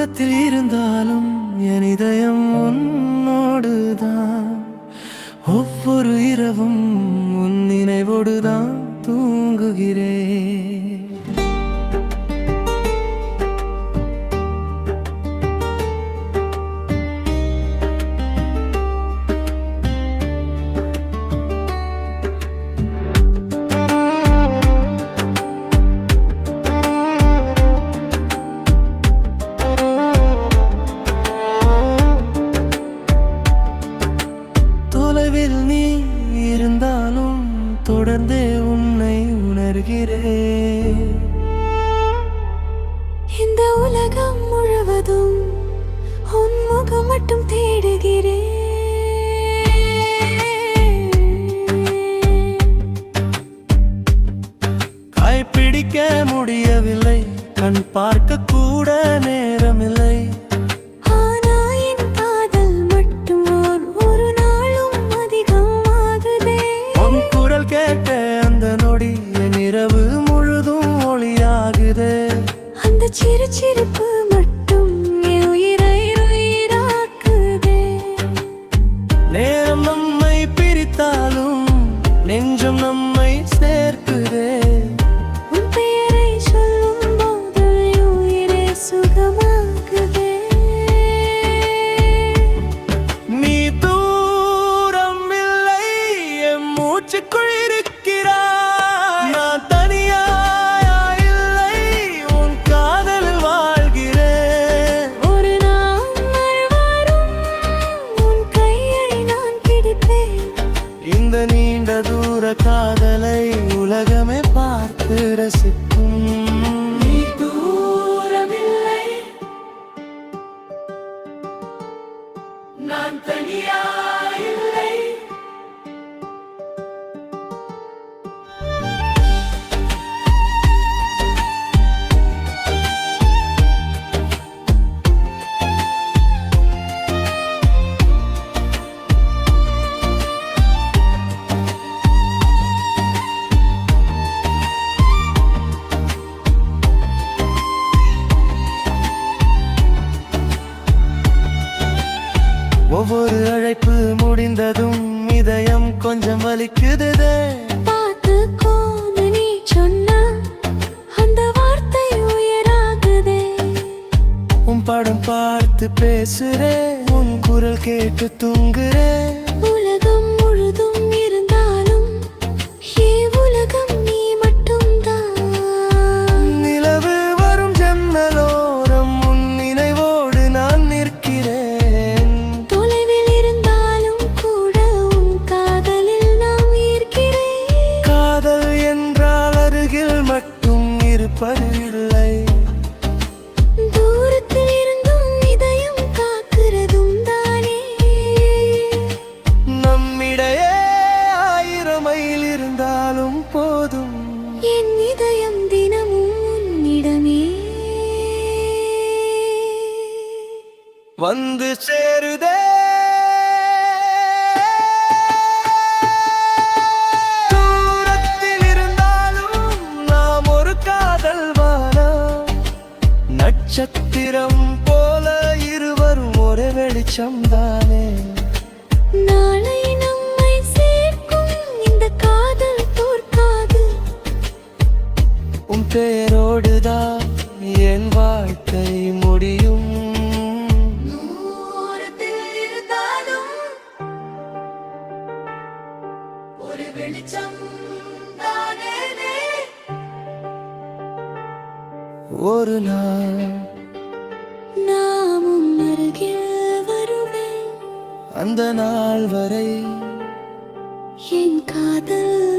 தூரத்தில் இருந்தாலும் என் இதயம் உன்னோடுதான். ஒவ்வொரு இரவும் உன் நினைவோடுதான் தூங்குகிறேன். தொலைவில் நீ இருந்தாலும் தொடர்ந்தே உன்னை உணர்கிறேன். இந்த உலகம் முழுவதும் உன் முகம் மட்டும் தேடுகிறேன். கைப்பிடிக்க முடியவில்லை, கண் பார்க்க கூட நேரமில்லை. கேட்ட அந்த நொடி என் இரவு முழுதும் ஒளியாகுதே. அந்த சிறு சிரிப்பு மட்டும் என் உயிரை உயிராக்குதே. நேரம் நம்மை பிரித்தாலும் நெஞ்சம் நம்மை சேர்க்குதே. உன் பெயரை சொல்லும் போது உயிரே சுகமாகுதே. நீ தூரம் இல்லை, என் மூச்சுக்குள் இந்த நீண்ட தூர காதலை உலகமே பார்த்து ரசிக்கும். நீ தூரமில்லை, நான் தனியாயில்லை. ஒவ்வொரு அழைப்பு முடிந்ததும் இதயம் கொஞ்சம் வலிக்குதே. பார்த்துக்கோ, நீ சொன்ன அந்த வார்த்தை உயராகுதே. உன் படம் பார்த்து பேசுறேன், உன் குரல் கேட்டு தூங்குறேன். உலகம் முழுதும் இருந்தாலும் உலகம் நீ மட்டும்தான். நிலவு வரும் ஜன்னலோரம் உன் நினைவோடு நான் நிற்கிறேன். தொலைவில் இருந்தாலும் கூட உன் காதலில் நான் ஈர்க்கிறேன். காதல் என்றால் அருகில் மட்டும் இருப்பதில்லை, தூரத்தில் இருந்தும் இதயம் காக்கிறதும் தானே. நம்மிடையே 1000 மைல் இருந்தாலும் போதும். என் இதயம் தினமும் உன்னிடமே வந்து சேருதே. தூரத்தில் இருந்தாலும் நாம் ஒரு காதல் வானம். நட்சத்திரம் போல இருவரும் ஒரே வெளிச்சம் தானே. நாளை நம்மை சேர்க்கும் இந்த காதல் தோற்காது. உன் பெயரோடுதான் என் வாழ்க்கை முடியும். தூரத்தில் இருந்தாலும் ஒரு வெளிச்சம் தானே. ஒரு நாள் நாமும் அருகில் வருவேன். அந்த நாள் வரை என் காதல்